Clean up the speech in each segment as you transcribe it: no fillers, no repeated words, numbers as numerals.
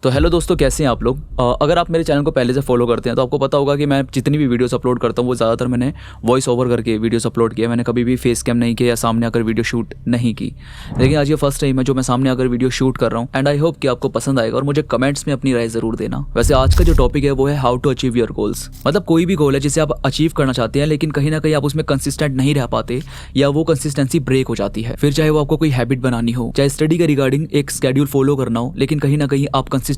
तो हेलो दोस्तों, कैसे हैं आप लोग। अगर आप मेरे चैनल को पहले से फॉलो करते हैं तो आपको पता होगा कि मैं जितनी भी वीडियोस अपलोड करता हूँ वो ज़्यादातर मैंने वॉइस ओवर करके वीडियोस अपलोड किया। मैंने कभी भी फेस कैम नहीं किया या सामने आकर वीडियो शूट नहीं की। लेकिन आज ये फर्स्ट टाइम है जो मैं सामने आकर वीडियो शूट कर रहा हूँ एंड आई होप कि आपको पसंद आएगा और मुझे कमेंट्स में अपनी राय ज़रूर देना। वैसे आज का जो टॉपिक है वो है how to achieve your goals. मतलब कोई भी गोल है जिसे आप अचीव करना चाहते हैं लेकिन कहीं ना कहीं आप उसमें कंसिस्टेंट नहीं रह पाते या वो कंसिस्टेंसी ब्रेक हो जाती है। फिर चाहे वो आपको कोई हैबिट बनानी हो, चाहे स्टडी के रिगार्डिंग एक स्केड्यूल फॉलो करना हो, लेकिन कहीं ना कहीं आप कंसिस्टेंसी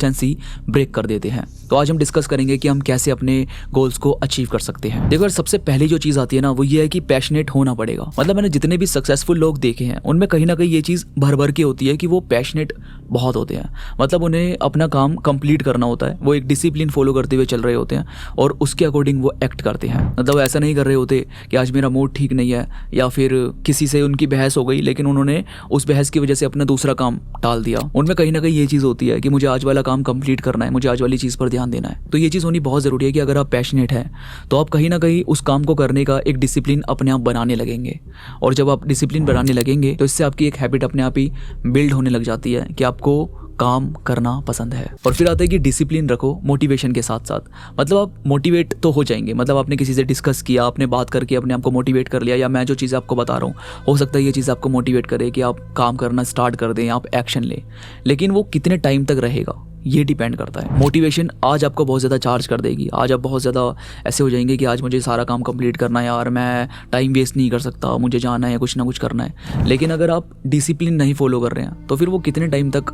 ब्रेक कर देते हैं। तो आज हम डिस्कस करेंगे कि हम कैसे अपने गोल्स को अचीव कर सकते हैं। देखो, सबसे पहली जो चीज़ आती है ना वो ये है कि पैशनेट होना पड़ेगा। मतलब मैंने जितने भी सक्सेसफुल लोग देखे हैं उनमें कहीं ना कहीं ये चीज़ भर भर के होती है कि वो पैशनेट बहुत होते हैं। मतलब उन्हें अपना काम कंप्लीट करना होता है, वो एक डिसिप्लिन फॉलो करते हुए चल रहे होते हैं और उसके अकॉर्डिंग वो एक्ट करते हैं। मतलब ऐसा नहीं कर रहे होते कि आज मेरा मूड ठीक नहीं है या फिर किसी से उनकी बहस हो गई लेकिन उन्होंने उस बहस की वजह से अपना दूसरा काम टाल दिया। उनमें कहीं ना कहीं ये चीज़ होती है कि मुझे आज वाला काम कंप्लीट करना है, मुझे आज वाली चीज़ पर ध्यान देना है। तो ये चीज़ होनी बहुत ज़रूरी है कि अगर आप पैशनेट हैं तो आप कहीं ना कहीं उस काम को करने का एक डिसिप्लिन अपने आप बनाने लगेंगे। और जब आप डिसिप्लिन बनाने लगेंगे तो इससे आपकी एक हैबिट अपने आप ही बिल्ड होने लग जाती है कि आपको काम करना पसंद है। और फिर आता है कि डिसिप्लिन रखो मोटिवेशन के साथ साथ। मतलब आप मोटिवेट तो हो जाएंगे। मतलब आपने किसी से डिस्कस किया, आपने बात करके अपने आप को मोटिवेट कर लिया, या मैं जो चीज़ आपको बता रहा हूँ हो सकता है ये चीज़ आपको मोटिवेट करे कि आप काम करना स्टार्ट कर दें, आप एक्शन लें। लेकिन वो कितने टाइम तक रहेगा ये डिपेंड करता है। मोटिवेशन आज आपको बहुत ज़्यादा चार्ज कर देगी, आज आप बहुत ज़्यादा ऐसे हो जाएंगे कि आज मुझे सारा काम कंप्लीट करना है यार, मैं टाइम वेस्ट नहीं कर सकता, मुझे जाना है, कुछ ना कुछ करना है। लेकिन अगर आप डिसिप्लिन नहीं फॉलो कर रहे हैं तो फिर वो कितने टाइम तक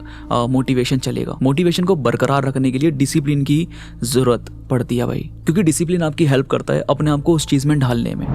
मोटिवेशन चलेगा। मोटिवेशन को बरकरार रखने के लिए डिसिप्लिन की ज़रूरत पड़ती है भाई, क्योंकि डिसिप्लिन आपकी हेल्प करता है अपने आप को उस चीज़ में ढालने में।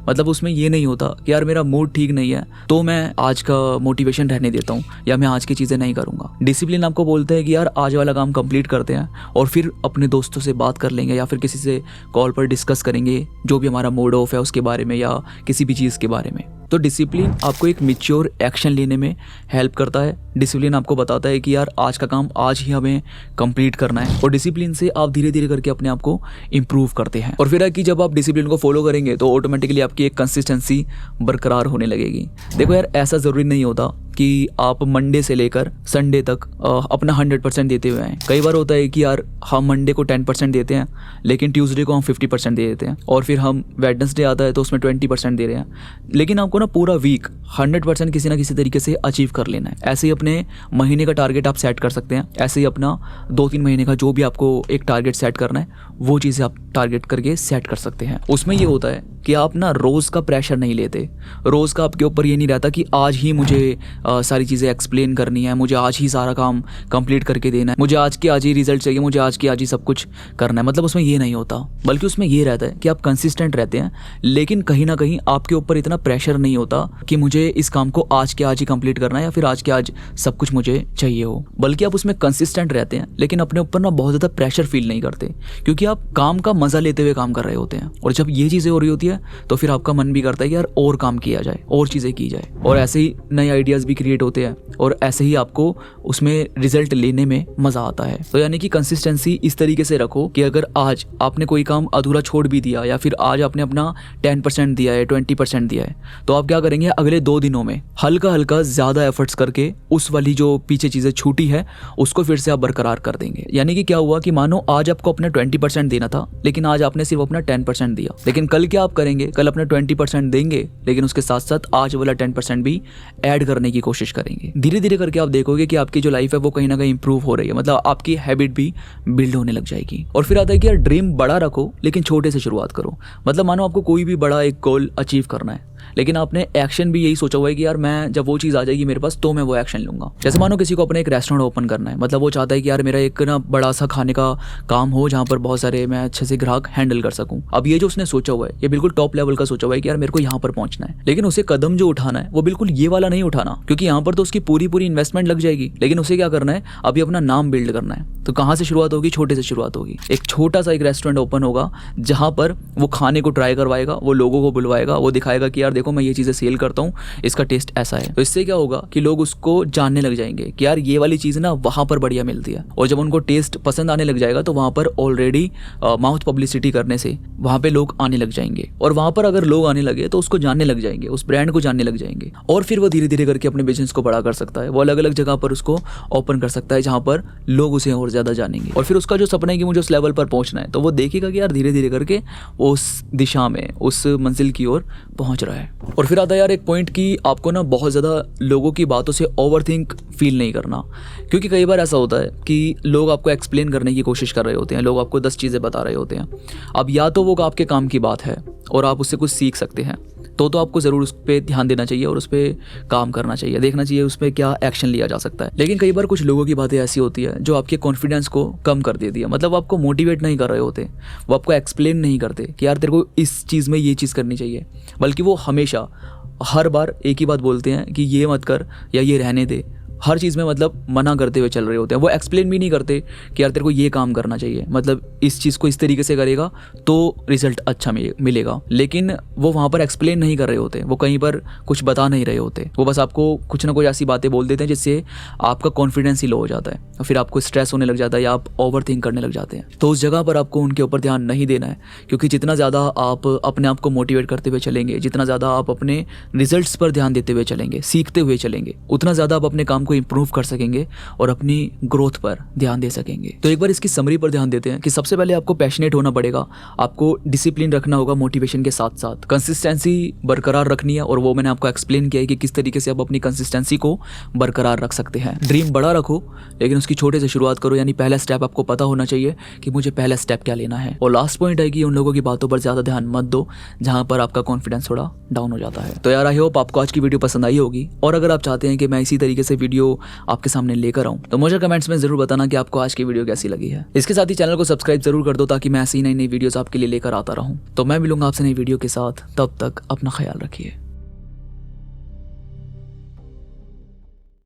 मतलब उसमें ये नहीं होता कि यार मेरा मूड ठीक नहीं है तो मैं आज का मोटिवेशन रहने देता हूँ या मैं आज की चीज़ें नहीं करूँगा। डिसिप्लिन आपको बोलता है कि यार आज वाला काम कंप्लीट करते हैं और फिर अपने दोस्तों से बात कर लेंगे या फिर किसी से कॉल पर डिस्कस करेंगे जो भी हमारा मूड ऑफ है उसके बारे में या किसी भी चीज़ के बारे में। तो डिसिप्लिन आपको एक मैच्योर एक्शन लेने में हेल्प करता है। डिसिप्लिन आपको बताता है कि यार आज का काम आज ही हमें कंप्लीट करना है और डिसिप्लिन से आप धीरे धीरे करके अपने आप को इम्प्रूव करते हैं। और फिर है कि जब आप डिसिप्लिन को फॉलो करेंगे तो ऑटोमेटिकली आपकी एक कंसिस्टेंसी बरकरार होने लगेगी। देखो यार, ऐसा ज़रूरी नहीं होता कि आप मंडे से लेकर संडे तक अपना 100% देते हुए हैं। कई बार होता है कि यार हम मंडे को 10% देते हैं लेकिन ट्यूसडे को हम 50% दे देते हैं और फिर हम वेडनेसडे आता है तो उसमें 20% दे रहे हैं। लेकिन आपको ना पूरा वीक 100% किसी ना किसी तरीके से अचीव कर लेना है। ऐसे ही अपने महीने का टारगेट आप सेट कर सकते हैं। ऐसे ही अपना 2-3 महीने का जो भी आपको एक टारगेट सेट करना है वो चीज़ें आप टारगेट करके सेट कर सकते हैं। उसमें ये होता है कि आप ना रोज़ का प्रेशर नहीं लेते। रोज़ का आपके ऊपर ये नहीं रहता कि आज ही मुझे सारी चीज़ें एक्सप्लेन करनी है, मुझे आज ही सारा काम कंप्लीट करके देना है, मुझे आज के आज ही रिजल्ट चाहिए, मुझे आज के आज ही सब कुछ करना है। मतलब उसमें ये नहीं होता, बल्कि उसमें ये रहता है कि आप कंसिस्टेंट रहते हैं लेकिन कहीं ना कहीं आपके ऊपर इतना प्रेशर नहीं होता कि मुझे इस काम को आज के आज ही कंप्लीट करना है या फिर आज के आज सब कुछ मुझे चाहिए हो। बल्कि आप उसमें कंसिस्टेंट रहते हैं लेकिन अपने ऊपर ना बहुत ज़्यादा प्रेशर फील नहीं करते क्योंकि आप काम का मज़ा लेते हुए काम कर रहे होते हैं। और जब ये चीज़ें हो रही होती है तो फिर आपका मन भी करता है कि यार और काम किया जाए, और चीज़ें की जाए, और ऐसे ही नए आइडियाज़ भी क्रिएट होते हैं और ऐसे ही आपको उसमें रिजल्ट लेने में मज़ा आता है। तो यानी कि कंसिस्टेंसी इस तरीके से रखो कि अगर आज आपने कोई काम अधूरा छोड़ भी दिया या फिर आज आपने अपना 10% दिया है, 20% दिया है, तो आप क्या करेंगे अगले 2 दिनों में हल्का हल्का ज़्यादा एफर्ट्स करके उस वाली जो पीछे चीज़ें छूटी है उसको फिर से आप बरकरार कर देंगे। यानी कि क्या हुआ कि मानो आज आपको अपना 20% देना था लेकिन आज आपने सिर्फ अपना 10% दिया, लेकिन कल क्या आप करेंगे, कल अपना 20% देंगे लेकिन उसके साथ साथ आज वाला 10% भी ऐड करने की कोशिश करेंगे। धीरे धीरे करके आप देखोगे कि आपकी जो लाइफ है वो कहीं ना कहीं इंप्रूव हो रही है। मतलब आपकी हैबिट भी बिल्ड होने लग जाएगी। और फिर आता है कि यार ड्रीम बड़ा रखो लेकिन छोटे से शुरुआत करो। मतलब मानो आपको कोई भी बड़ा एक गोल अचीव करना है लेकिन आपने एक्शन भी यही सोचा हुआ है कि यार मैं जब वो चीज़ आ जाएगी मेरे पास तो मैं वो एक्शन लूँगा। जैसे मानो किसी को अपना एक रेस्टोरेंट ओपन करना है, मतलब वो चाहता है कि यार मेरा एक ना बड़ा सा खाने का काम हो जहाँ पर बहुत सारे मैं अच्छे से ग्राहक हैंडल कर सकूँ। अब ये जो उसने सोचा हुआ है ये बिल्कुल टॉप लेवल का सोचा हुआ है कि यार मेरे को यहाँ पर पहुँचना है, लेकिन उसे कदम जो उठाना है वो बिल्कुल ये वाला नहीं उठाना क्योंकि यहाँ पर तो उसकी पूरी इन्वेस्टमेंट लग जाएगी। लेकिन उसे क्या करना है, अभी अपना नाम बिल्ड करना है। तो कहाँ से शुरुआत होगी, छोटे से शुरुआत होगी। एक छोटा सा एक रेस्टोरेंट ओपन होगा जहाँ पर वो खाने को ट्राई करवाएगा, वो लोगों को बुलवाएगा, वो दिखाएगा कि यार देखो मैं ये चीज़ें सेल करता हूँ, इसका टेस्ट ऐसा है। तो इससे क्या होगा कि लोग उसको जानने लग जाएंगे कि यार ये वाली चीज़ ना वहाँ पर बढ़िया मिलती है, और जब उनको टेस्ट पसंद आने लग जाएगा तो वहाँ पर ऑलरेडी माउथ पब्लिसिटी करने से वहाँ पे लोग आने लग जाएंगे, और वहाँ पर अगर लोग आने लगे तो उसको जानने लग जाएंगे, उस ब्रांड को जानने लग जाएंगे, और फिर वो धीरे धीरे करके अपने बिजनेस को बड़ा कर सकता है। वो अलग अलग जगह पर उसको ओपन कर सकता है जहाँ पर लोग उसे और ज़्यादा जानेंगे, और फिर उसका जो सपना है कि मुझे उस लेवल पर पहुँचना है, तो वो देखेगा कि यार धीरे धीरे करके वो उस दिशा में, उस मंजिल की ओर पहुँच रहा है। और फिर आता है यार एक पॉइंट कि आपको ना बहुत ज़्यादा लोगों की बातों से ओवरथिंक फील नहीं करना, क्योंकि कई बार ऐसा होता है कि लोग आपको एक्सप्लेन करने की कोशिश कर रहे होते हैं, लोग आपको 10 चीज़ें बता रहे होते हैं। अब या तो वो आपके काम की बात है और आप उससे कुछ सीख सकते हैं, तो आपको ज़रूर उस पर ध्यान देना चाहिए और उस पर काम करना चाहिए, देखना चाहिए उस पर क्या एक्शन लिया जा सकता है। लेकिन कई बार कुछ लोगों की बातें ऐसी होती है जो आपके कॉन्फिडेंस को कम कर देती है, मतलब आपको मोटिवेट नहीं कर रहे होते, वो आपको एक्सप्लेन नहीं करते कि यार तेरे को इस चीज़ में ये चीज़ करनी चाहिए, बल्कि वो हमेशा हर बार एक ही बात बोलते हैं कि ये मत कर या ये रहने दे। हर चीज़ में मतलब मना करते हुए चल रहे होते हैं। वो एक्सप्लेन भी नहीं करते कि यार तेरे को ये काम करना चाहिए, मतलब इस चीज़ को इस तरीके से करेगा तो रिजल्ट अच्छा मिलेगा, लेकिन वो वहाँ पर एक्सप्लेन नहीं कर रहे होते, वो कहीं पर कुछ बता नहीं रहे होते। वो बस आपको कुछ ना कुछ ऐसी बातें बोल देते हैं जिससे आपका कॉन्फिडेंस ही लो हो जाता है, और फिर आपको स्ट्रेस होने लग जाता है या आप ओवर थिंक करने लग जाते हैं। तो उस जगह पर आपको उनके ऊपर ध्यान नहीं देना है, क्योंकि जितना ज़्यादा आप अपने आप को मोटिवेट करते हुए चलेंगे, जितना ज़्यादा आप अपने रिजल्ट्स पर ध्यान देते हुए चलेंगे, सीखते हुए चलेंगे, उतना ज़्यादा आप अपने काम को इम्प्रूव कर सकेंगे और अपनी ग्रोथ पर ध्यान दे सकेंगे। तो एक बार इसकी समरी पर ध्यान देते हैं कि सबसे पहले आपको पैशनेट होना पड़ेगा, आपको डिसिप्लिन रखना होगा मोटिवेशन के साथ साथ, कंसिस्टेंसी बरकरार रखनी है, और वो मैंने आपको एक्सप्लेन किया है कि किस तरीके से आप अपनी कंसिस्टेंसी को बरकरार रख सकते हैं। ड्रीम बड़ा रखो लेकिन उसकी छोटे से शुरुआत करो, यानी पहला स्टेप आपको पता होना चाहिए कि मुझे पहला स्टेप क्या लेना है। और लास्ट पॉइंट है कि उन लोगों की बातों पर ज़्यादा ध्यान मत दो जहाँ पर आपका कॉन्फिडेंस थोड़ा डाउन हो जाता है। तो यार आई होप आपको आज की वीडियो पसंद आई होगी, और अगर आप चाहते हैं कि मैं इसी तरीके से वीडियो आपके सामने लेकर आऊं तो मुझे कमेंट्स में जरूर बताना कि आपको आज की वीडियो कैसी लगी है। इसके साथ ही चैनल को सब्सक्राइब जरूर कर दो ताकि मैं ऐसी नई नई वीडियोस आपके लिए लेकर आता रहूं। तो मैं मिलूंगा आपसे नई वीडियो के साथ, तब तक अपना ख्याल रखिए।